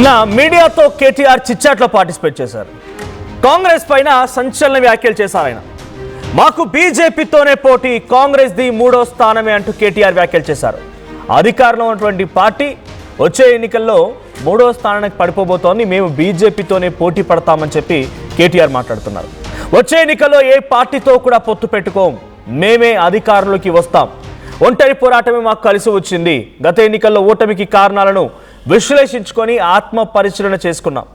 నిన్న మీడియాతో కేటీఆర్ చిట్చాట్లో పార్టిసిపేట్ చేశారు. కాంగ్రెస్ పైన సంచలన వ్యాఖ్యలు చేశారు ఆయన. మాకు బీజేపీతోనే పోటీ, కాంగ్రెస్ది 3వ స్థానమే అంటూ కేటీఆర్ వ్యాఖ్యలు చేశారు. అధికారంలో ఉన్నటువంటి పార్టీ వచ్చే ఎన్నికల్లో 3వ స్థానానికి పడిపోబోతోంది, మేము బీజేపీతోనే పోటీ పడతామని చెప్పి కేటీఆర్ మాట్లాడుతున్నారు. వచ్చే ఎన్నికల్లో ఏ పార్టీతో కూడా పొత్తు పెట్టుకోం, మేమే అధికారంలోకి వస్తాం, ఒంటరి పోరాటమే మాకు కలిసి వచ్చింది, గత ఎన్నికల్లో ఓటమికి కారణాలను విశ్లేషించుకొని ఆత్మ పరిశీలన చేసుకున్నాం,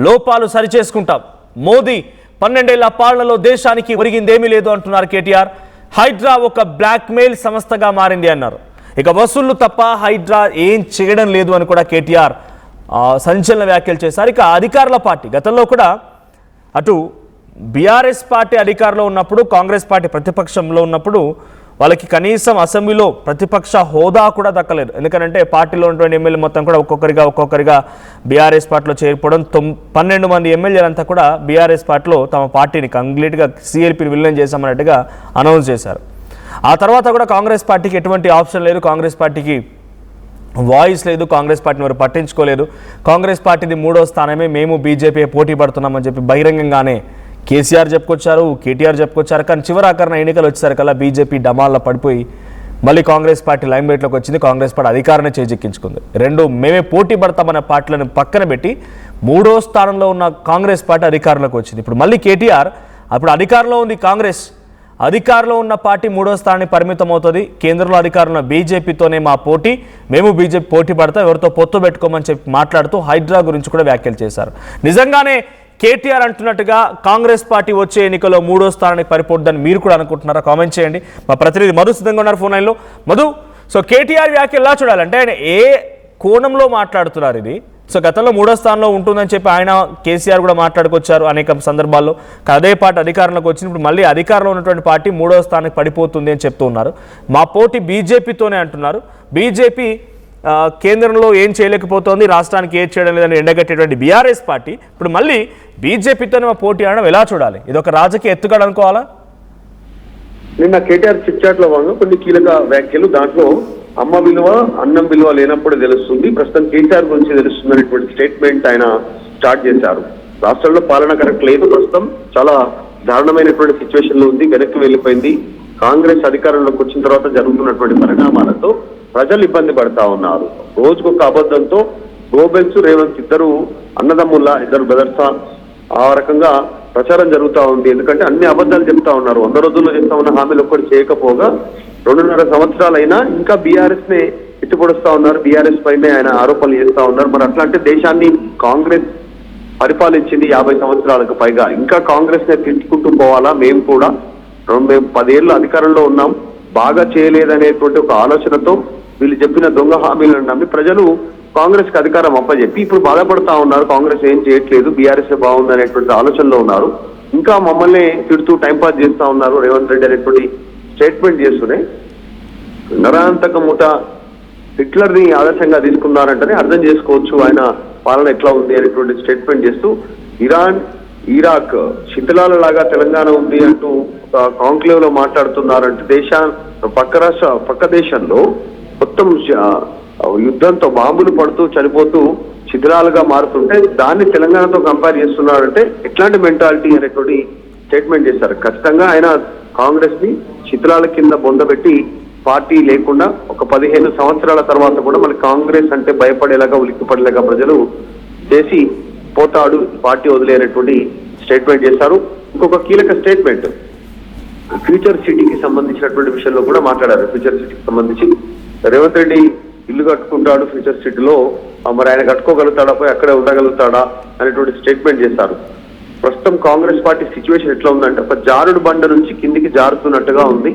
లోపాలు సరిచేసుకుంటాం, మోదీ 12 ఏళ్ల పాలనలో దేశానికి ఒరిగిందేమీ లేదు అంటున్నారు కేటీఆర్. హైడ్రా ఒక బ్లాక్మెయిల్ సంస్థగా మారింది అన్నారు. ఇక వసూళ్లు తప్ప హైడ్రా ఏం చేయడం లేదు అని కూడా కేటీఆర్ సంచలన వ్యాఖ్యలు చేశారు. ఇక అధికారుల పార్టీ గతంలో కూడా అటు బీఆర్ఎస్ పార్టీ అధికారంలో ఉన్నప్పుడు, కాంగ్రెస్ పార్టీ ప్రతిపక్షంలో ఉన్నప్పుడు వాళ్ళకి కనీసం అసెంబ్లీలో ప్రతిపక్ష హోదా కూడా దక్కలేదు. ఎందుకంటే పార్టీలో ఉన్నటువంటి ఎమ్మెల్యే మొత్తం కూడా ఒక్కొక్కరిగా బీఆర్ఎస్ పార్టీలో చేరిపోవడం, 12 మంది ఎమ్మెల్యేలంతా కూడా బీఆర్ఎస్ పార్టీలో తమ పార్టీని కంప్లీట్గా సిఎల్పీని విలీనం చేశామన్నట్టుగా అనౌన్స్ చేశారు. ఆ తర్వాత కూడా కాంగ్రెస్ పార్టీకి ఎటువంటి ఆప్షన్ లేదు, కాంగ్రెస్ పార్టీకి వాయిస్ లేదు, కాంగ్రెస్ పార్టీని వారు పట్టించుకోలేదు. కాంగ్రెస్ పార్టీది 3వ స్థానమే, మేము బీజేపీ పోటీ పడుతున్నామని చెప్పి బహిరంగంగానే కేసీఆర్ చెప్పుకొచ్చారు, కేటీఆర్ చెప్పుకొచ్చారు. కానీ చివరాకరణ ఎన్నికలు వచ్చేసరికల్లా బీజేపీ డమాల్లో పడిపోయి మళ్ళీ కాంగ్రెస్ పార్టీ లైమ్ లైట్లోకి వచ్చింది. కాంగ్రెస్ పార్టీ అధికారాన్ని చేజెక్కించుకుంది. మేమే పోటీ పడతామన్న పార్టీలను పక్కన పెట్టి 3వ స్థానంలో ఉన్న కాంగ్రెస్ పార్టీ అధికారంలోకి వచ్చింది. ఇప్పుడు మళ్ళీ కేటీఆర్ అప్పుడు అధికారంలో ఉంది కాంగ్రెస్, అధికారంలో ఉన్న పార్టీ 3వ స్థానానికి పరిమితం అవుతుంది, కేంద్రంలో అధికారంలో బీజేపీతోనే మా పోటీ, మేము బీజేపీ పోటీ పడతాం, ఎవరితో పొత్తు పెట్టుకోమని చెప్పి మాట్లాడుతూ హైడ్రా గురించి కూడా వ్యాఖ్యలు చేశారు. నిజంగానే కేటీఆర్ అంటున్నట్టుగా కాంగ్రెస్ పార్టీ వచ్చే ఎన్నికల్లో 3వ స్థానానికి పడిపోద్దని మీరు కూడా అనుకుంటున్నారా? కామెంట్ చేయండి. మా ప్రతినిధి మధు సిద్ధంగా ఉన్నారు ఫోన్ లైన్లో. మధు, సో కేటీఆర్ వ్యాఖ్యలు ఎలా చూడాలంటే ఆయన ఏ కోణంలో మాట్లాడుతున్నారు ఇది? సో గతంలో 3వ స్థానంలో ఉంటుందని చెప్పి ఆయన కేసీఆర్ కూడా మాట్లాడుకొచ్చారు అనేక సందర్భాల్లో. అదే పార్టీ అధికారంలోకి వచ్చినప్పుడు మళ్ళీ అధికారంలో ఉన్నటువంటి పార్టీ 3వ స్థానానికి పడిపోతుంది అని చెప్తూ ఉన్నారు. మా పోటీ బీజేపీతోనే అంటున్నారు. బీజేపీ కేంద్రంలో ఏం చేయలేకపోతుంది, రాష్ట్రానికి ఏం చేయడం లేదని ఎండగట్టేటువంటి బీఆర్ఎస్ పార్టీ ఇప్పుడు మళ్ళీ బీజేపీతోనే మా పోటీ అనడం ఎలా చూడాలి? ఇది ఒక రాజకీయ ఎత్తుగడ అనుకోవాలా? నిన్న కేటీఆర్ చిట్చాట్లో భాగంగా కొన్ని కీలక వ్యాఖ్యలు, దాంట్లో అమ్మ విలువ అన్నం విలువ లేనప్పుడు తెలుస్తుంది, ప్రస్తుతం కేటీఆర్ గురించి తెలుస్తుంది అనేటువంటి స్టేట్మెంట్ ఆయన స్టార్ట్ చేశారు. రాష్ట్రంలో పాలన కరెక్ట్ లేదు, ప్రస్తుతం చాలా దారుణమైనటువంటి సిచ్యువేషన్ లో ఉంది, వెనక్కి వెళ్ళిపోయింది. కాంగ్రెస్ అధికారంలోకి వచ్చిన తర్వాత జరుగుతున్నటువంటి పరిణామాలతో ప్రజలు ఇబ్బంది పడతా ఉన్నారు. రోజుకొక అబద్ధంతో గోబెల్స్ రేవంత్ ఇద్దరు అన్నదమ్ముల్లా, ఇద్దరు బ్రదర్సా ఆ రకంగా ప్రచారం జరుగుతూ ఉంది. ఎందుకంటే అన్ని అబద్ధాలు చెప్తా ఉన్నారు. 100 రోజుల్లో చెప్తా ఉన్న హామీలు ఒక్కటి చేయకపోగా 2.5 సంవత్సరాలైనా ఇంకా బీఆర్ఎస్ నే ఎత్తుపడుస్తా ఉన్నారు, బీఆర్ఎస్ పైనే ఆయన ఆరోపణలు చేస్తా ఉన్నారు. మరి అట్లాంటి దేశాన్ని కాంగ్రెస్ పరిపాలించింది 50 సంవత్సరాలకు పైగా, ఇంకా కాంగ్రెస్ నే తిట్టుకుంటూ పోవాలా? మేము 10 ఏళ్ళు అధికారంలో ఉన్నాం, బాగా చేయలేదనేటువంటి ఒక ఆలోచనతో వీళ్ళు చెప్పిన దొంగ హామీలను నమ్మి ప్రజలు కాంగ్రెస్ కి అధికారం అప్పచెప్పి ఇప్పుడు బాధపడతా ఉన్నారు. కాంగ్రెస్ ఏం చేయట్లేదు, బీఆర్ఎస్ బాగుంది అనేటువంటి ఆలోచనలో ఉన్నారు. ఇంకా మమ్మల్ని తిడుతూ టైంపాస్ చేస్తా ఉన్నారు రేవంత్ రెడ్డి అనేటువంటి స్టేట్మెంట్ చేస్తూనే నరాంతక మూట హిట్లర్ ని ఆదర్శంగా తీసుకున్నారంటేనే అర్థం చేసుకోవచ్చు ఆయన పాలన ఎట్లా ఉంది అనేటువంటి స్టేట్మెంట్ చేస్తూ ఇరాన్, ఇరాక్ శిథిలాల లాగా తెలంగాణ ఉంది అంటూ ఒక కాంక్లేవ్ లో మాట్లాడుతున్నారంటే పక్క దేశంలో మొత్తం యుద్ధంతో బాంబులు పడుతూ చనిపోతూ శిథిలాలుగా మారుతుంటే దాన్ని తెలంగాణతో కంపేర్ చేస్తున్నారంటే ఎట్లాంటి మెంటాలిటీ అనేటువంటి స్టేట్మెంట్ చేశారు. ఖచ్చితంగా ఆయన కాంగ్రెస్ ని శిథిలాల కింద బొందబెట్టి పార్టీ లేకుండా ఒక 15 సంవత్సరాల తర్వాత కూడా మన కాంగ్రెస్ అంటే భయపడేలాగా, ఉలిక్కిపడేలాగా ప్రజలు చేసి పోతాడు, పార్టీ వదిలేనటువంటి స్టేట్మెంట్ చేశారు. ఇంకొక కీలక స్టేట్మెంట్ ఫ్యూచర్ సిటీకి సంబంధించినటువంటి విషయంలో కూడా మాట్లాడారు. ఫ్యూచర్ సిటీకి సంబంధించి రేవంత్ రెడ్డి ఇల్లు కట్టుకుంటాడు ఫ్యూచర్ సిటీలో, మరి ఆయన కట్టుకోగలుగుతాడా, పోయి అక్కడే ఉండగలుగుతాడా అనేటువంటి స్టేట్మెంట్ చేశారు. ప్రస్తుతం కాంగ్రెస్ పార్టీ సిచ్యువేషన్ ఎట్లా ఉందంటే ఒక జారుడు బండ నుంచి కిందికి జారుతున్నట్టుగా ఉంది.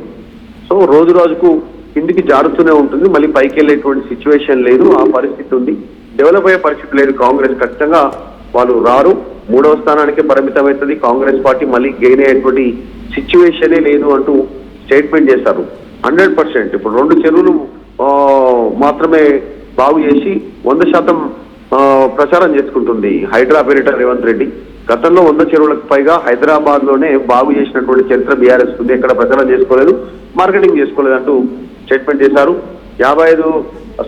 సో రోజు రోజుకు కిందికి జారుతూనే ఉంటుంది, మళ్ళీ పైకి వెళ్ళేటువంటి సిచ్యువేషన్ లేదు, ఆ పరిస్థితి ఉంది. డెవలప్ అయ్యే పరిస్థితి లేదు. కాంగ్రెస్ ఖచ్చితంగా వాళ్ళు రారు, 3వ స్థానానికి పరిమితమవుతుంది కాంగ్రెస్ పార్టీ, మళ్ళీ గెయిన్ అయ్యేటువంటి సిచ్యువేషనే లేదు అంటూ స్టేట్మెంట్ చేశారు. 100% ఇప్పుడు 2 చెరువులు మాత్రమే బాగు చేసి 100% ప్రచారం చేసుకుంటుంది హైడ్రా పేరిట రేవంత్ రెడ్డి. గతంలో 100 చెరువులకు పైగా హైదరాబాద్ లోనే బాగు చేసినటువంటి చరిత్ర బీఆర్ఎస్ ఉంది, ఎక్కడ ప్రచారం చేసుకోలేదు, మార్కెటింగ్ చేసుకోలేదు అంటూ స్టేట్మెంట్ చేశారు. 55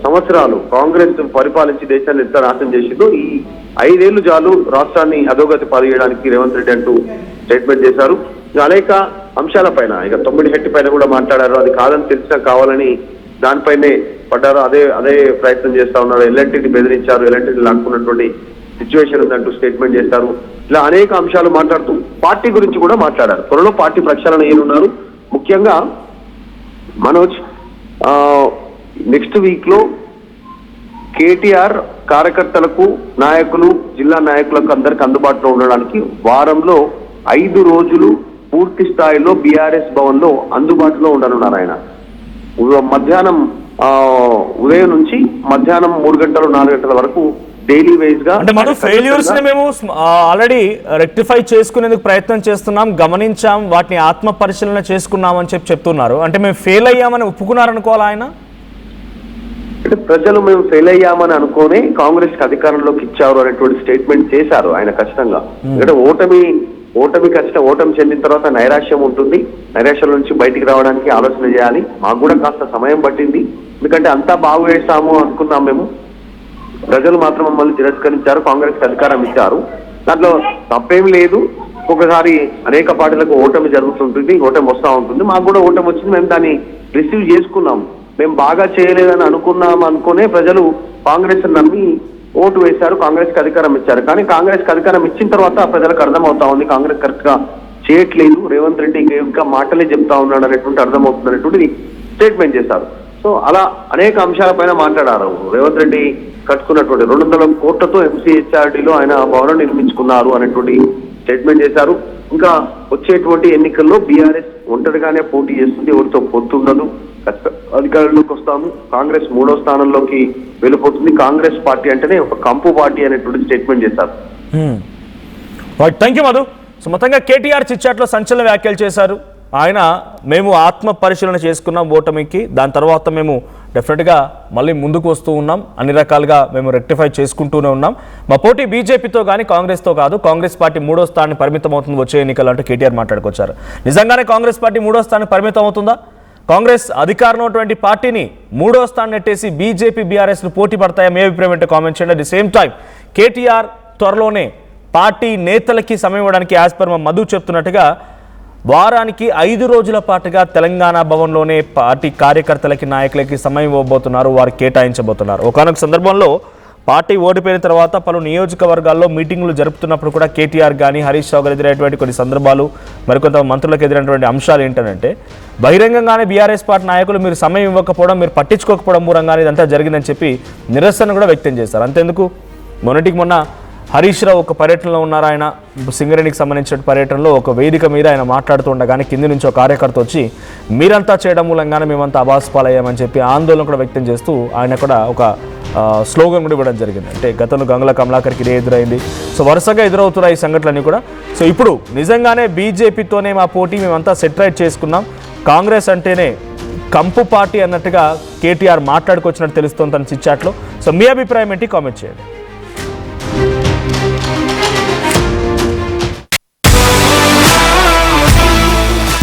సంవత్సరాలు కాంగ్రెస్ పరిపాలించి దేశాన్ని ఎంత నాశనం చేసిందో ఈ 5 ఏళ్లు చాలు రాష్ట్రాన్ని అధోగతి పాల్గొనడానికి రేవంత్ రెడ్డి అంటూ స్టేట్మెంట్ చేశారు. అనేక అంశాల పైన ఇక 9 హెట్టి పైన కూడా మాట్లాడారు. అది కాదని తెలిసినా కావాలని దానిపైనే పడ్డారు. అదే ప్రయత్నం చేస్తా ఉన్నారు. ఎల్ఎన్టీని బెదిరించారు, ఎల్ఎన్టీని లాక్కున్నటువంటి సిచ్యువేషన్ ఉందంటూ స్టేట్మెంట్ చేశారు. ఇలా అనేక అంశాలు మాట్లాడుతూ పార్టీ గురించి కూడా మాట్లాడారు. త్వరలో పార్టీ ప్రక్షాళన ఏనున్నారు. ముఖ్యంగా మనోజ్ నెక్స్ట్ వీక్ లో కేటీఆర్ కార్యకర్తలకు, నాయకులు, జిల్లా నాయకులకు అందరికి అందుబాటులో ఉండడానికి వారంలో 5 రోజులు పూర్తి స్థాయిలో బీఆర్ఎస్ భవన్ లో అందుబాటులో ఉండనున్నారు. ఆయన మధ్యాహ్నం ఉదయం నుంచి మధ్యాహ్నం 3 గంటలు 4 గంటల వరకు డైలీ వైజ్ గా అంటే మనం ఫెయిల్యూర్స్ ని మేము ఆల్రెడీ రెక్టిఫై చేసుకునేందుకు ప్రయత్నం చేస్తున్నాం, గమనించాం, వాటిని ఆత్మ పరిశీలన చేసుకున్నాం అని చెప్తున్నారు. అంటే మేము ఫెయిల్ అయ్యామని ఒప్పుకున్నారనుకోవాలి ఆయన. అంటే ప్రజలు మేము ఫెయిల్ అయ్యామని అనుకోని కాంగ్రెస్ కి అధికారంలోకి ఇచ్చారు అనేటువంటి స్టేట్మెంట్ చేశారు ఆయన ఖచ్చితంగా. ఎందుకంటే ఓటమి చెందిన తర్వాత నైరాశ్యం ఉంటుంది. నైరాశ్యం నుంచి బయటికి రావడానికి ఆలోచన చేయాలి. మాకు కూడా కాస్త సమయం పట్టింది. ఎందుకంటే అంతా బాగు వేస్తాము అనుకున్నాం మేము. ప్రజలు మాత్రం మమ్మల్ని తిరస్కరించారు, కాంగ్రెస్ కి అధికారం ఇచ్చారు. దాంట్లో తప్పేం లేదు. ఒక్కొక్కసారి అనేక పార్టీలకు ఓటమి జరుగుతుంటుంది, ఓటమి వస్తూ ఉంటుంది. మాకు కూడా ఓటమి వచ్చింది, మేము దాన్ని రిసీవ్ చేసుకున్నాం. మేము బాగా చేయలేదని అనుకునే ప్రజలు కాంగ్రెస్ నమ్మి ఓటు వేశారు, కాంగ్రెస్ కి అధికారం ఇచ్చారు. కానీ కాంగ్రెస్ కి అధికారం ఇచ్చిన తర్వాత ప్రజలకు అర్థమవుతా ఉంది కాంగ్రెస్ కరెక్ట్ గా చేయట్లేదు, రేవంత్ రెడ్డి ఇంకా మాటలే చెప్తా ఉన్నాడు అనేటువంటి అర్థమవుతుంది అనేటువంటి స్టేట్మెంట్ చేశారు. సో అలా అనేక అంశాలపైన మాట్లాడారు. రేవంత్ రెడ్డి కట్టుకున్నటువంటి 200 కోట్లతో ఎంసీహెచ్ఆర్డీలో ఆయన భవనం నిర్మించుకున్నారు అనేటువంటి స్టేట్మెంట్ చేశారు. ఇంకా వచ్చేటువంటి ఎన్నికల్లో బీఆర్ఎస్ ఒంటరిగానే పోటీ చేస్తుంది, ఎవరితో పొత్తుండదు, అధికారంలోకి వస్తాము, కాంగ్రెస్ 3వ స్థానంలోకి వెళ్ళిపోతుంది, కాంగ్రెస్ పార్టీ అంటేనే ఒక కంపు పార్టీ అనేటువంటి స్టేట్మెంట్ చేశారు. Thank you Madhu. సో మొత్తంగా కేటీఆర్ చిట్చాట్లో సంచలన వ్యాఖ్యలు చేశారు. ఆయన మేము ఆత్మ పరిశీలన చేసుకున్నాం ఓటమికి, దాని తర్వాత మేము డెఫినెట్గా మళ్ళీ ముందుకు వస్తూ ఉన్నాం, అన్ని రకాలుగా మేము రెక్టిఫై చేసుకుంటూనే ఉన్నాం. మా పోటీ బీజేపీతో కానీ కాంగ్రెస్తో కాదు, కాంగ్రెస్ పార్టీ 3వ స్థానాన్ని పరిమితం అవుతుంది వచ్చే ఎన్నికలు అంటూ కేటీఆర్ మాట్లాడుకొచ్చారు. నిజంగానే కాంగ్రెస్ పార్టీ 3వ స్థానాన్ని పరిమితం అవుతుందా? కాంగ్రెస్ అధికారంలో ఉన్నటువంటి పార్టీని 3వ స్థానం నెట్టేసి బీజేపీ బీఆర్ఎస్లు పోటీ పడతాయా? మీ అభిప్రాయం ఏంటో కామెంట్ చేయండి. At the same time KTR త్వరలోనే పార్టీ నేతలకి సమయం ఇవ్వడానికి యాజ్ పర్ మా మధు చెప్తున్నట్టుగా వారానికి 5 రోజుల పాటుగా తెలంగాణ భవన్లోనే పార్టీ కార్యకర్తలకి, నాయకులకి సమయం ఇవ్వబోతున్నారు, వారు కేటాయించబోతున్నారు. ఒకనొక సందర్భంలో పార్టీ ఓడిపోయిన తర్వాత పలు నియోజకవర్గాల్లో మీటింగులు జరుపుతున్నప్పుడు కూడా కేటీఆర్ కానీ హరీష్ రావు గారు ఎదురైనటువంటి కొన్ని సందర్భాలు, మరికొంత మంత్రులకు ఎదురైనటువంటి అంశాలు ఏంటంటే బహిరంగంగానే బీఆర్ఎస్ పార్టీ నాయకులు మీరు సమయం ఇవ్వకపోవడం, మీరు పట్టించుకోకపోవడం మూలంగానే ఇదంతా జరిగిందని చెప్పి నిరసన కూడా వ్యక్తం చేశారు. అంతేందుకు మొన్న హరీష్ రావు ఒక పర్యటనలో ఉన్నారు. ఆయన సింగరేణికి సంబంధించిన పర్యటనలో ఒక వేదిక మీద ఆయన మాట్లాడుతూ ఉండగానే కింది నుంచి ఒక కార్యకర్త వచ్చి మీరంతా చేయడం మూలంగానే మేమంతా అబాస్పాలయ్యామని చెప్పి ఆందోళన కూడా వ్యక్తం చేస్తూ ఆయన కూడా ఒక స్లోగన్ కూడా ఇవ్వడం జరిగింది. అంటే గతంలో గంగుల కమలాకర్కి ఇదే ఎదురైంది. సో వరుసగా ఎదురవుతున్నాయి ఈ సంఘటనలన్నీ కూడా. సో ఇప్పుడు నిజంగానే బీజేపీతోనే మా పోటీ, మేమంతా సెటరైట్ చేసుకున్నాం, కాంగ్రెస్ అంటేనే కంపు పార్టీ అన్నట్టుగా కేటీఆర్ మాట్లాడుకొచ్చినట్టు తెలుస్తుంది తన చిట్చాట్లో. సో మీ అభిప్రాయం ఏంటి? కామెంట్ చేయండి.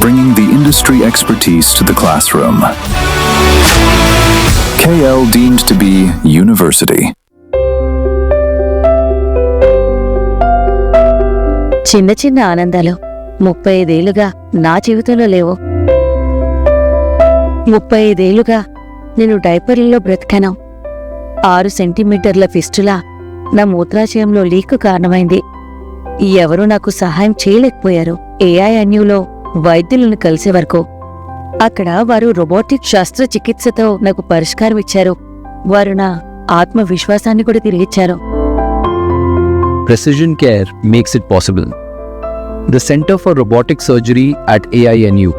Bringing the industry expertise to the classroom. KL deemed to be university. చిన్న చిన్న ఆనందాలు 35 ఏళ్లుగా నా జీవితంలో లేవు. 35 ఏళ్లుగా నేను డైపర్లలో బ్రతికాను. 6 సెంటీమీటర్ల ఫిస్టులా నా మూత్రాశయంలో లీక్ కారణమైంది. ఎవరూ నాకు సహాయం చేయలేకపోయారు. ఏఐఎన్యూలో వైద్యులను కలిసే వరకు అక్కడ వారు రోబోటిక్ శస్త్రచికిత్సతో నాకు పరిష్కారం ఇచ్చారు. వారు నా ఆత్మవిశ్వాసాన్ని కూడా తిరిగిచ్చారు. Precision care makes it possible. The Center for Robotic Surgery at AINU